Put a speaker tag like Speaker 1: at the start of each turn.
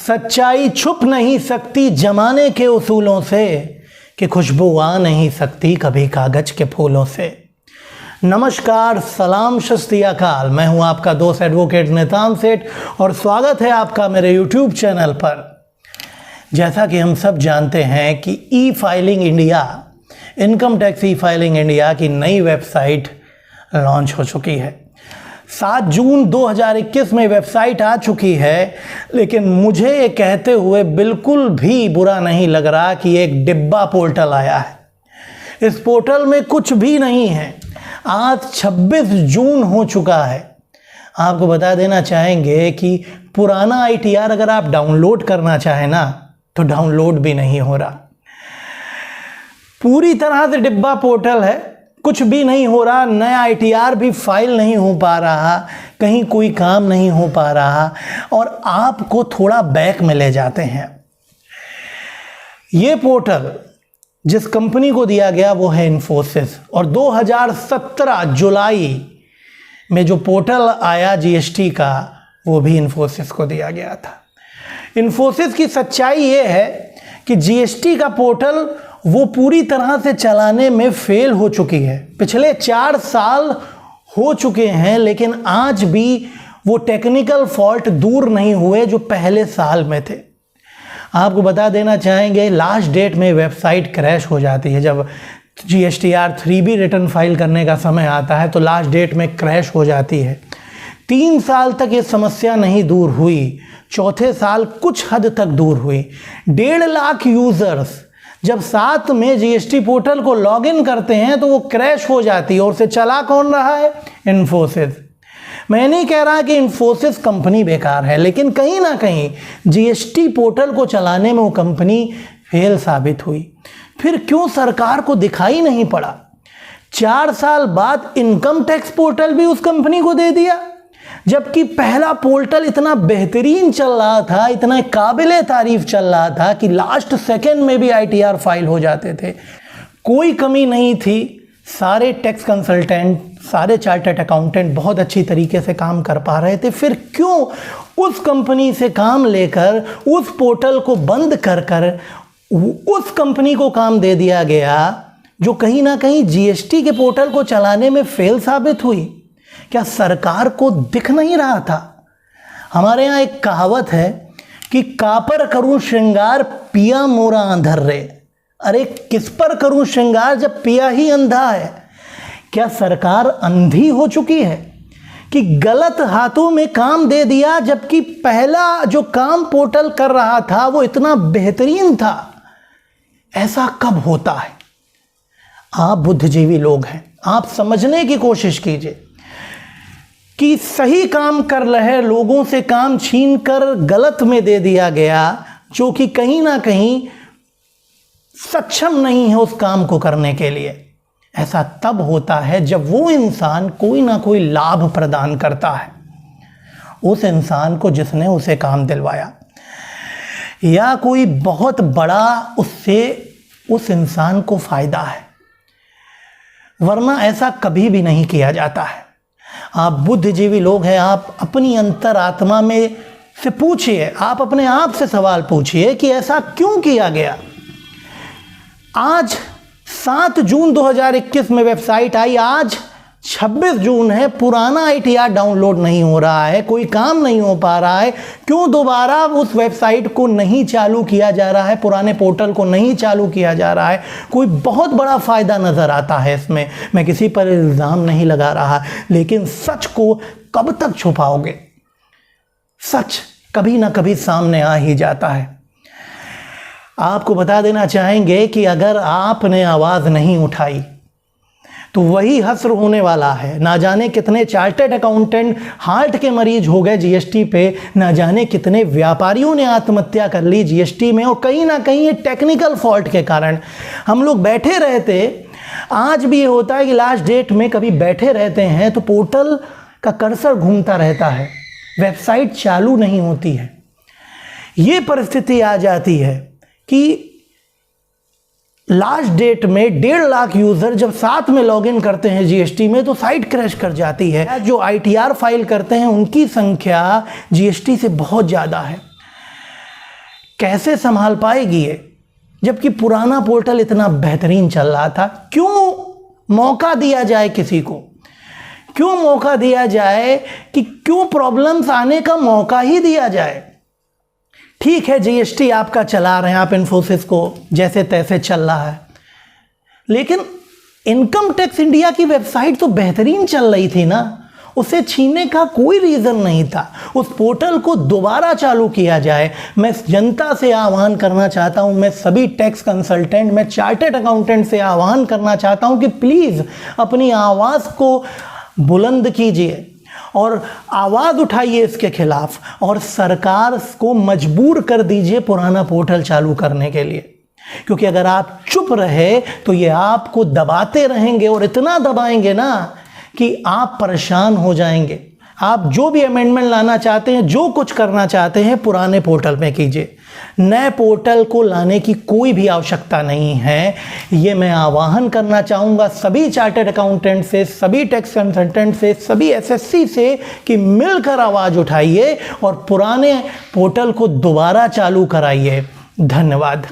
Speaker 1: सच्चाई छुप नहीं सकती जमाने के उसूलों से कि खुशबू आ नहीं सकती कभी कागज के फूलों से। नमस्कार, सलाम, शस्ती अकाल। मैं हूं आपका दोस्त एडवोकेट नितान सेठ और स्वागत है आपका मेरे यूट्यूब चैनल पर। जैसा कि हम सब जानते हैं कि ई filing India, income tax e filing India की नई वेबसाइट लॉन्च हो चुकी है। 7 जून 2021 में वेबसाइट आ चुकी है, लेकिन मुझे ये कहते हुए बिल्कुल भी बुरा नहीं लग रहा कि एक डिब्बा पोर्टल आया है। इस पोर्टल में कुछ भी नहीं है। आज 26 जून हो चुका है। आपको बता देना चाहेंगे कि पुराना ITR अगर आप डाउनलोड करना चाहें ना, तो डाउनलोड भी नहीं हो रहा। पूरी तरह से डिब्बा पोर्टल है, कुछ भी नहीं हो रहा। नया ITR भी फाइल नहीं हो पा रहा, कहीं कोई काम नहीं हो पा रहा और आपको थोड़ा बैक में ले जाते हैं। ये पोर्टल जिस कंपनी को दिया गया वो है इन्फोसिस, और 2017 जुलाई में जो पोर्टल आया GST का, वो भी इन्फोसिस को दिया गया था। इन्फोसिस की सच्चाई ये है कि GST का पोर्टल वो पूरी तरह से चलाने में फेल हो चुकी है। पिछले 4 साल हो चुके हैं, लेकिन आज भी वो टेक्निकल फॉल्ट दूर नहीं हुए जो पहले साल में थे। आपको बता देना चाहेंगे, लास्ट डेट में वेबसाइट क्रैश हो जाती है। जब GSTR 3B रिटर्न फाइल करने का समय आता है तो लास्ट डेट में क्रैश हो जाती है। 3 साल तक ये समस्या नहीं दूर हुई, चौथे साल कुछ हद तक दूर हुई। 1.5 लाख यूज़र्स जब साथ में GST पोर्टल को लॉगिन करते हैं तो वो क्रैश हो जाती है। और उसे चला कौन रहा है? इन्फोसिस। मैं नहीं कह रहा कि इन्फोसिस कंपनी बेकार है, लेकिन कहीं ना कहीं GST पोर्टल को चलाने में वो कंपनी फेल साबित हुई। फिर क्यों सरकार को दिखाई नहीं पड़ा? 4 साल बाद इनकम टैक्स पोर्टल भी उस कंपनी को दे दिया, जबकि पहला पोर्टल इतना बेहतरीन चल रहा था, इतना काबिले तारीफ चल रहा था कि लास्ट सेकंड में भी ITR फाइल हो जाते थे। कोई कमी नहीं थी। सारे टैक्स कंसल्टेंट, सारे चार्टर्ड अकाउंटेंट बहुत अच्छी तरीके से काम कर पा रहे थे। फिर क्यों उस कंपनी से काम लेकर उस पोर्टल को बंद कर कर उस कंपनी को काम दे दिया गया जो कहीं ना कहीं GST के पोर्टल को चलाने में फेल साबित हुई? क्या सरकार को दिख नहीं रहा था? हमारे यहाँ एक कहावत है कि कापर करूं श्रृंगार पिया मोरा अंधर रे। अरे किस पर करूं श्रृंगार जब पिया ही अंधा है? क्या सरकार अंधी हो चुकी है कि गलत हाथों में काम दे दिया, जबकि पहला जो काम पोर्टल कर रहा था वो इतना बेहतरीन था? ऐसा कब होता है? आप बुद्धिजीवी लोग हैं, आप समझने की कोशिश कीजिए कि सही काम कर रहे लोगों से काम छीनकर गलत में दे दिया गया, जो कि कहीं ना कहीं सक्षम नहीं है उस काम को करने के लिए। ऐसा तब होता है जब वो इंसान कोई ना कोई लाभ प्रदान करता है उस इंसान को जिसने उसे काम दिलवाया, या कोई बहुत बड़ा उससे उस इंसान को फायदा है, वरना ऐसा कभी भी नहीं किया जाता है। आप बुद्धिजीवी लोग हैं, आप अपनी अंतरात्मा में से पूछिए, आप अपने आप से सवाल पूछिए कि ऐसा क्यों किया गया। आज 7 जून 2021 में वेबसाइट आई, आज 26 जून है, पुराना ITR डाउनलोड नहीं हो रहा है, कोई काम नहीं हो पा रहा है। क्यों दोबारा उस वेबसाइट को नहीं चालू किया जा रहा है, पुराने पोर्टल को नहीं चालू किया जा रहा है? कोई बहुत बड़ा फ़ायदा नज़र आता है इसमें। मैं किसी पर इल्ज़ाम नहीं लगा रहा, लेकिन सच को कब तक छुपाओगे? सच कभी ना कभी सामने आ ही जाता है। आपको बता देना चाहेंगे कि अगर आपने आवाज़ नहीं उठाई तो वही हश्र होने वाला है। ना जाने कितने चार्टर्ड अकाउंटेंट हार्ट के मरीज हो गए GST पे, ना जाने कितने व्यापारियों ने आत्महत्या कर ली GST में, और कहीं ना कहीं ये टेक्निकल फॉल्ट के कारण हम लोग बैठे रहते। आज भी ये होता है कि लास्ट डेट में कभी बैठे रहते हैं तो पोर्टल का कर्सर घूमता रहता है, वेबसाइट चालू नहीं होती है। ये परिस्थिति आ जाती है कि लास्ट डेट में 1.5 लाख यूज़र जब साथ में लॉगिन करते हैं GST में तो साइट क्रैश कर जाती है। जो ITR फाइल करते हैं उनकी संख्या GST से बहुत ज़्यादा है। कैसे संभाल पाएगी ये, जबकि पुराना पोर्टल इतना बेहतरीन चल रहा था। क्यों मौका दिया जाए किसी को, क्यों मौका दिया जाए कि क्यों प्रॉब्लम्स आने का मौका ही दिया जाए। ठीक है, जीएसटी आपका चला रहे हैं, आप इन्फोसिस को जैसे तैसे चल रहा है, लेकिन इनकम टैक्स इंडिया की वेबसाइट तो बेहतरीन चल रही थी ना, उसे छीनने का कोई रीज़न नहीं था। उस पोर्टल को दोबारा चालू किया जाए। मैं जनता से आह्वान करना चाहता हूं, मैं सभी टैक्स कंसल्टेंट, मैं चार्टर्ड अकाउंटेंट से आह्वान करना चाहता हूं कि प्लीज़ अपनी आवाज़ को बुलंद कीजिए और आवाज़ उठाइए इसके खिलाफ, और सरकार को मजबूर कर दीजिए पुराना पोर्टल चालू करने के लिए। क्योंकि अगर आप चुप रहे तो ये आपको दबाते रहेंगे, और इतना दबाएंगे ना कि आप परेशान हो जाएंगे। आप जो भी अमेंडमेंट लाना चाहते हैं, जो कुछ करना चाहते हैं, पुराने पोर्टल में कीजिए। नए पोर्टल को लाने की कोई भी आवश्यकता नहीं है। ये मैं आह्वान करना चाहूँगा सभी चार्टर्ड अकाउंटेंट से, सभी टैक्स कंसल्टेंट से, सभी एसएससी से कि मिलकर आवाज़ उठाइए और पुराने पोर्टल को दोबारा चालू कराइए। धन्यवाद।